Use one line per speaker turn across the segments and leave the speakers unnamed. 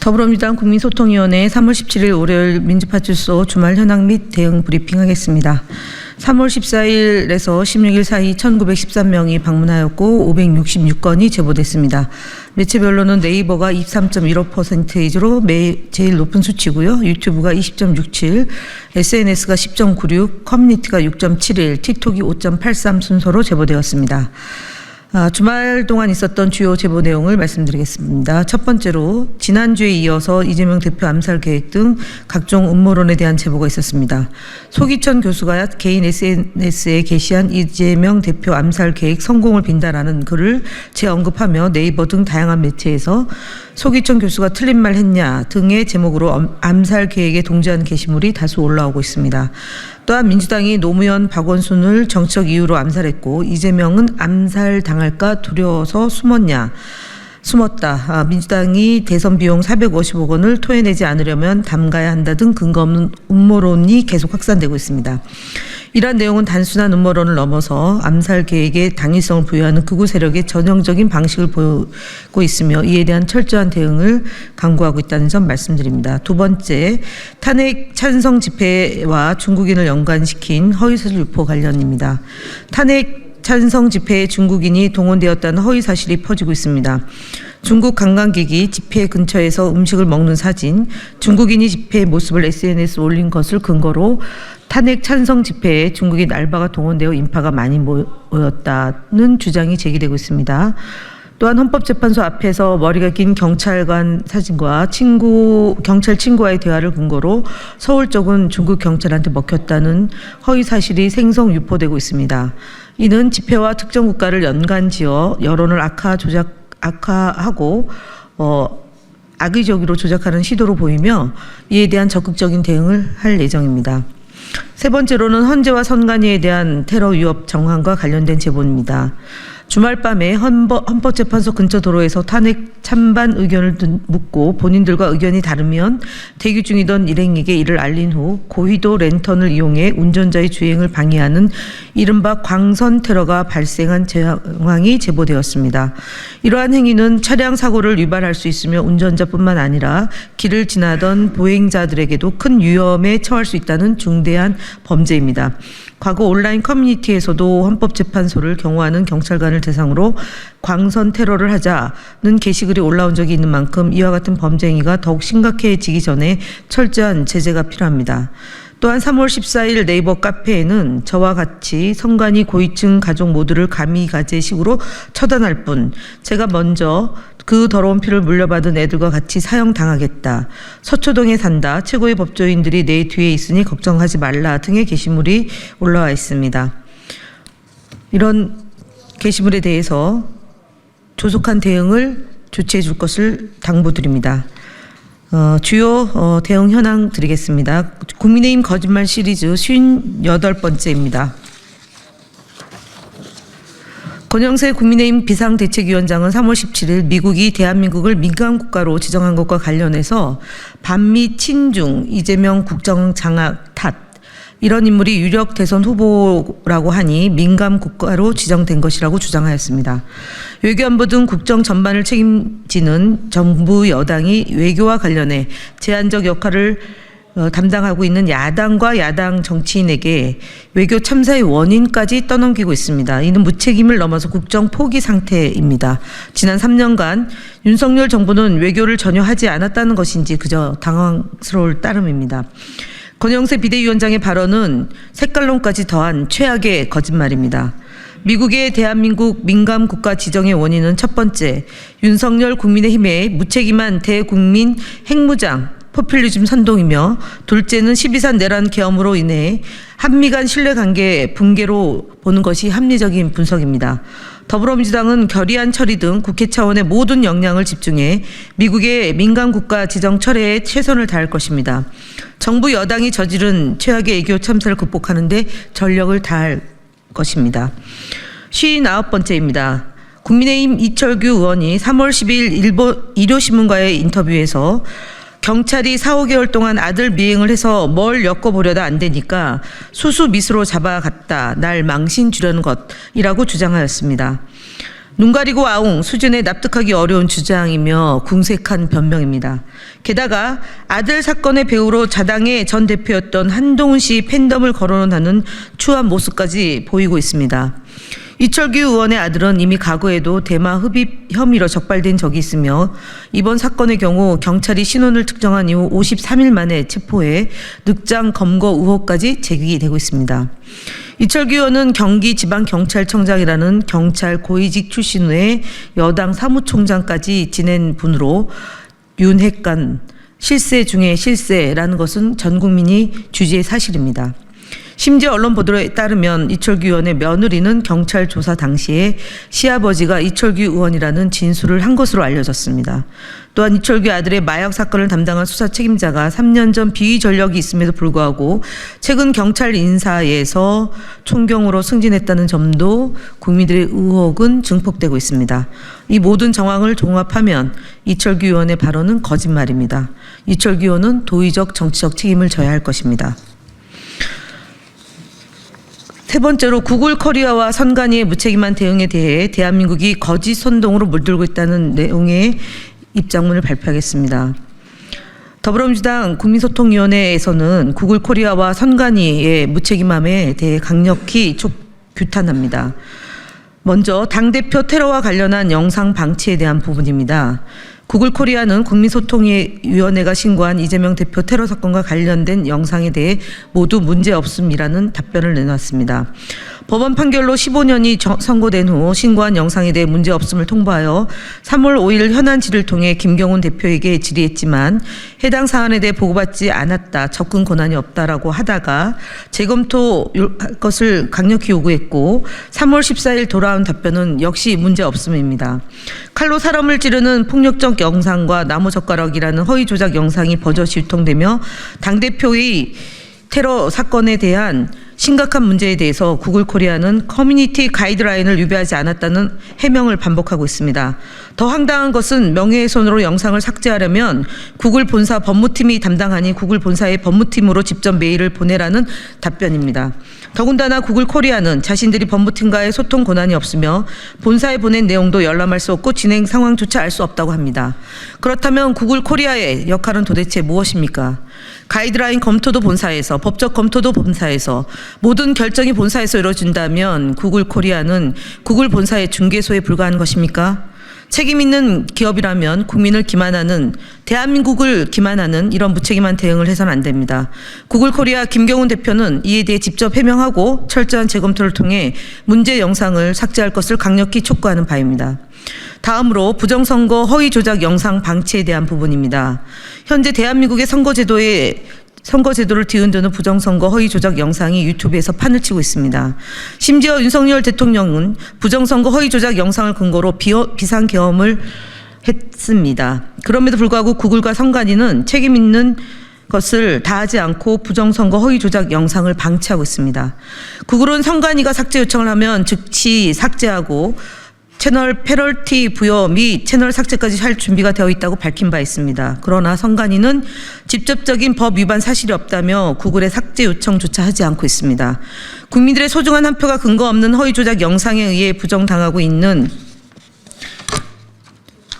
더불어민주당 국민소통위원회 3월 17일 월요일 민주파출소 주말 현황 및 대응 브리핑하겠습니다. 3월 14일에서 16일 사이 1913명이 방문하였고 566건이 제보됐습니다. 매체별로는 네이버가 23.15%로 제일 높은 수치고요. 유튜브가 20.67, SNS가 10.96, 커뮤니티가 6.71, 틱톡이 5.83 순서로 제보되었습니다. 주말 동안 있었던 주요 제보 내용을 말씀드리겠습니다. 첫 번째로 지난주에 이어서 이재명 대표 암살 계획 등 각종 음모론에 대한 제보가 있었습니다. 소기천 교수가 개인 SNS에 게시한 이재명 대표 암살 계획 성공을 빈다라는 글을 재언급하며 네이버 등 다양한 매체에서 소기천 교수가 틀린 말 했냐 등의 제목으로 암살 계획에 동조한 게시물이 다수 올라오고 있습니다. 또한 민주당이 노무현, 박원순을 정치적 이유로 암살했고 이재명은 암살당할까 두려워서 숨었다. 민주당이 대선 비용 450억 원을 토해내지 않으려면 담가야 한다 등 근거 없는 음모론이 계속 확산되고 있습니다. 이러한 내용은 단순한 음모론을 넘어서 암살 계획에 당위성을 부여하는 극우 세력의 전형적인 방식을 보이고 있으며 이에 대한 철저한 대응을 강구하고 있다는 점 말씀드립니다. 두 번째, 탄핵 찬성 집회와 중국인을 연관시킨 허위사실 유포 관련입니다. 탄핵 찬성 집회에 중국인이 동원되었다는 허위 사실이 퍼지고 있습니다. 중국 관광객이 집회 근처에서 음식을 먹는 사진, 중국인이 집회의 모습을 SNS에 올린 것을 근거로 탄핵 찬성 집회에 중국인 알바가 동원되어 인파가 많이 모였다는 주장이 제기되고 있습니다. 또한 헌법재판소 앞에서 머리가 긴 경찰관 사진과 경찰 친구와의 대화를 근거로 서울 쪽은 중국 경찰한테 먹혔다는 허위 사실이 생성 유포되고 있습니다. 이는 집회와 특정 국가를 연관지어 여론을 악화하고 악의적으로 조작하는 시도로 보이며 이에 대한 적극적인 대응을 할 예정입니다. 세 번째로는 헌재와 선관위에 대한 테러 위협 정황과 관련된 제보입니다. 주말 밤에 헌법재판소 근처 도로에서 탄핵 찬반 의견을 묻고 본인들과 의견이 다르면 대기 중이던 일행에게 이를 알린 후 고휘도 랜턴을 이용해 운전자의 주행을 방해하는 이른바 광선 테러가 발생한 정황이 제보되었습니다. 이러한 행위는 차량 사고를 유발할 수 있으며 운전자뿐만 아니라 길을 지나던 보행자들에게도 큰 위험에 처할 수 있다는 중대한 범죄입니다. 과거 온라인 커뮤니티에서도 헌법재판소를 경호하는 경찰관을 대상으로 광선 테러를 하자는 게시글이 올라온 적이 있는 만큼 이와 같은 범죄 행위가 더욱 심각해지기 전에 철저한 제재가 필요합니다. 또한 3월 14일 네이버 카페에는 저와 같이 선관위 고위층 가족 모두를 감히가제식으로 처단할 뿐 제가 먼저 그 더러운 피를 물려받은 애들과 같이 사형당하겠다. 서초동에 산다. 최고의 법조인들이 내 뒤에 있으니 걱정하지 말라 등의 게시물이 올라와 있습니다. 이런 게시물에 대해서 조속한 대응을 조치해 줄 것을 당부드립니다. 주요 대응 현황 드리겠습니다. 국민의힘 거짓말 시리즈 58번째입니다. 권영세 국민의힘 비상대책위원장은 3월 17일 미국이 대한민국을 민감국가로 지정한 것과 관련해서 반미 친중 이재명 국정장악 탓 이런 인물이 유력 대선 후보라고 하니 민감국가로 지정된 것이라고 주장하였습니다. 외교안보 등 국정 전반을 책임지는 정부 여당이 외교와 관련해 제한적 역할을 담당하고 있는 야당과 야당 정치인에게 외교 참사의 원인까지 떠넘기고 있습니다. 이는 무책임을 넘어서 국정 포기 상태입니다. 지난 3년간 윤석열 정부는 외교를 전혀 하지 않았다는 것인지 그저 당황스러울 따름입니다. 권영세 비대위원장의 발언은 색깔론까지 더한 최악의 거짓말입니다. 미국의 대한민국 민감국가 지정의 원인은 첫 번째, 윤석열 국민의힘의 무책임한 대국민 핵무장, 포퓰리즘 선동이며 둘째는 12.3 내란 계엄으로 인해 한미 간 신뢰관계 붕괴로 보는 것이 합리적인 분석입니다. 더불어민주당은 결의안 처리 등 국회 차원의 모든 역량을 집중해 미국의 민감국가 지정 철회에 최선을 다할 것입니다. 정부 여당이 저지른 최악의 외교 참사를 극복하는 데 전력을 다할 것입니다. 59번째입니다. 국민의힘 이철규 의원이 3월 12일 일요신문과의 인터뷰에서 경찰이 4~5개월 동안 아들 미행을 해서 뭘 엮어보려다 안 되니까 수수미수로 잡아갔다. 날 망신 주려는 것이라고 주장하였습니다. 눈 가리고 아웅 수준에 납득하기 어려운 주장이며 궁색한 변명입니다. 게다가 아들 사건의 배우로 자당의 전 대표였던 한동훈 씨 팬덤을 거론하는 추한 모습까지 보이고 있습니다. 이철규 의원의 아들은 이미 과거에도 대마 흡입 혐의로 적발된 적이 있으며 이번 사건의 경우 경찰이 신원을 특정한 이후 53일 만에 체포해 늑장 검거 의혹까지 제기되고 있습니다. 이철규 의원은 경기지방경찰청장이라는 경찰 고위직 출신 후에 여당 사무총장까지 지낸 분으로 윤핵관 실세 중에 실세라는 것은 전 국민이 주지의 사실입니다. 심지어 언론 보도에 따르면 이철규 의원의 며느리는 경찰 조사 당시에 시아버지가 이철규 의원이라는 진술을 한 것으로 알려졌습니다. 또한 이철규 아들의 마약 사건을 담당한 수사 책임자가 3년 전 비위 전력이 있음에도 불구하고 최근 경찰 인사에서 총경으로 승진했다는 점도 국민들의 의혹은 증폭되고 있습니다. 이 모든 정황을 종합하면 이철규 의원의 발언은 거짓말입니다. 이철규 의원은 도의적 정치적 책임을 져야 할 것입니다. 세 번째로 구글 코리아와 선관위의 무책임한 대응에 대해 대한민국이 거짓 선동으로 물들고 있다는 내용의 입장문을 발표하겠습니다. 더불어민주당 국민소통위원회에서는 구글 코리아와 선관위의 무책임함에 대해 강력히 규탄합니다. 먼저 당대표 테러와 관련한 영상 방치에 대한 부분입니다. 구글 코리아는 국민소통위원회가 신고한 이재명 대표 테러 사건과 관련된 영상에 대해 모두 문제없음이라는 답변을 내놨습니다. 법원 판결로 15년이 선고된 후 신고한 영상에 대해 문제없음을 통보하여 3월 5일 현안 질의를 통해 김경훈 대표에게 질의했지만 해당 사안에 대해 보고받지 않았다, 접근 권한이 없다라고 하다가 재검토할 것을 강력히 요구했고 3월 14일 돌아온 답변은 역시 문제없음입니다. 칼로 사람을 찌르는 폭력적 영상과 나무젓가락이라는 허위 조작 영상이 버젓이 유통되며 당대표의 테러 사건에 대한 심각한 문제에 대해서 구글 코리아는 커뮤니티 가이드라인을 위배하지 않았다는 해명을 반복하고 있습니다. 더 황당한 것은 명예훼손으로 영상을 삭제하려면 구글 본사 법무팀이 담당하니 구글 본사의 법무팀으로 직접 메일을 보내라는 답변입니다. 더군다나 구글 코리아는 자신들이 법무팀과의 소통 권한이 없으며 본사에 보낸 내용도 열람할 수 없고 진행 상황조차 알 수 없다고 합니다. 그렇다면 구글 코리아의 역할은 도대체 무엇입니까? 가이드라인 검토도 본사에서, 법적 검토도 본사에서, 모든 결정이 본사에서 이루어진다면 구글 코리아는 구글 본사의 중개소에 불과한 것입니까? 책임 있는 기업이라면 국민을 기만하는, 대한민국을 기만하는 이런 무책임한 대응을 해서는 안 됩니다. 구글 코리아 김경훈 대표는 이에 대해 직접 해명하고 철저한 재검토를 통해 문제 영상을 삭제할 것을 강력히 촉구하는 바입니다. 다음으로 부정선거 허위 조작 영상 방치에 대한 부분입니다. 현재 대한민국의 선거제도를 뒤흔드는 부정선거 허위 조작 영상이 유튜브에서 판을 치고 있습니다. 심지어 윤석열 대통령은 부정선거 허위 조작 영상을 근거로 비상계엄을 했습니다. 그럼에도 불구하고 구글과 선관위는 책임 있는 것을 다하지 않고 부정선거 허위 조작 영상을 방치하고 있습니다. 구글은 선관위가 삭제 요청을 하면 즉시 삭제하고 채널 페널티 부여 및 채널 삭제까지 할 준비가 되어 있다고 밝힌 바 있습니다. 그러나 선관위는 직접적인 법 위반 사실이 없다며 구글의 삭제 요청조차 하지 않고 있습니다. 국민들의 소중한 한 표가 근거 없는 허위 조작 영상에 의해 부정당하고 있는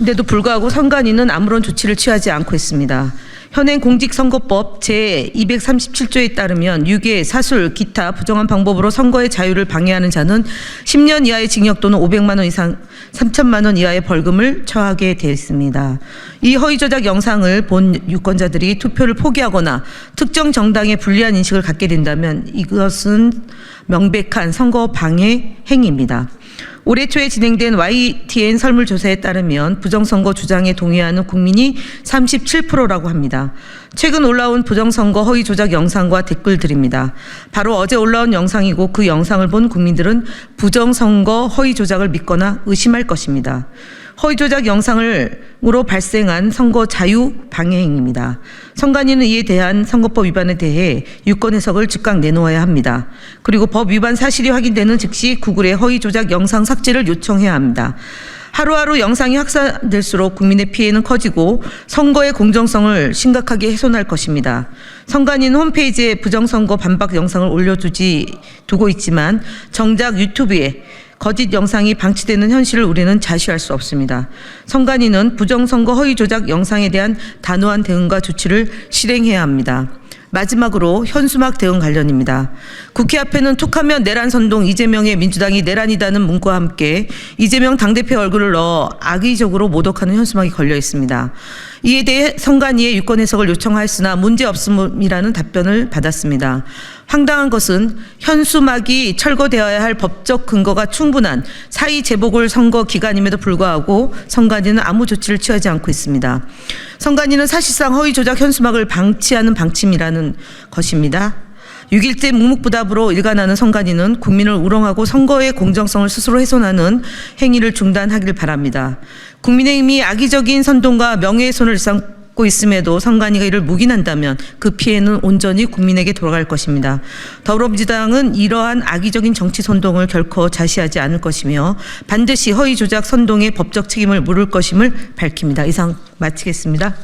데도 불구하고 선관위는 아무런 조치를 취하지 않고 있습니다. 현행 공직선거법 제237조에 따르면 유괴, 사술, 기타 부정한 방법으로 선거의 자유를 방해하는 자는 10년 이하의 징역 또는 500만 원 이상 3천만 원 이하의 벌금을 처하게 되어 있습니다. 이 허위 조작 영상을 본 유권자들이 투표를 포기하거나 특정 정당에 불리한 인식을 갖게 된다면 이것은 명백한 선거 방해 행위입니다. 올해 초에 진행된 YTN 설문조사에 따르면 부정선거 주장에 동의하는 국민이 37%라고 합니다. 최근 올라온 부정선거 허위 조작 영상과 댓글들입니다. 바로 어제 올라온 영상이고 그 영상을 본 국민들은 부정선거 허위 조작을 믿거나 의심할 것입니다. 허위 조작 영상으로 발생한 선거 자유 방해 행위입니다. 선관위는 이에 대한 선거법 위반에 대해 유권 해석을 즉각 내놓아야 합니다. 그리고 법 위반 사실이 확인되는 즉시 구글의 허위 조작 영상 삭제를 요청해야 합니다. 하루하루 영상이 확산될수록 국민의 피해는 커지고 선거의 공정성을 심각하게 훼손할 것입니다. 선관위는 홈페이지에 부정선거 반박 영상을 두고 있지만 정작 유튜브에 거짓 영상이 방치되는 현실을 우리는 자시할 수 없습니다. 선관위는 부정선거 허위 조작 영상에 대한 단호한 대응과 조치를 실행해야 합니다. 마지막으로 현수막 대응 관련입니다. 국회 앞에는 툭하면 내란 선동 이재명의 민주당이 내란이다는 문구와 함께 이재명 당대표 얼굴을 넣어 악의적으로 모독하는 현수막이 걸려 있습니다. 이에 대해 선관위에 유권 해석을 요청하였으나 문제없음이라는 답변을 받았습니다. 황당한 것은 현수막이 철거되어야 할 법적 근거가 충분한 사의 재보궐선거 기간임에도 불구하고 선관위는 아무 조치를 취하지 않고 있습니다. 선관위는 사실상 허위 조작 현수막을 방치하는 방침이라는 것입니다. 6일째 묵묵부답으로 일관하는 선관위는 국민을 우롱하고 선거의 공정성을 스스로 훼손하는 행위를 중단하길 바랍니다. 국민의힘이 악의적인 선동과 명예훼손을 일삼고 있음에도 선관위가 이를 묵인한다면 그 피해는 온전히 국민에게 돌아갈 것입니다. 더불어민주당은 이러한 악의적인 정치 선동을 결코 자시하지 않을 것이며 반드시 허위 조작 선동의 법적 책임을 물을 것임을 밝힙니다. 이상 마치겠습니다.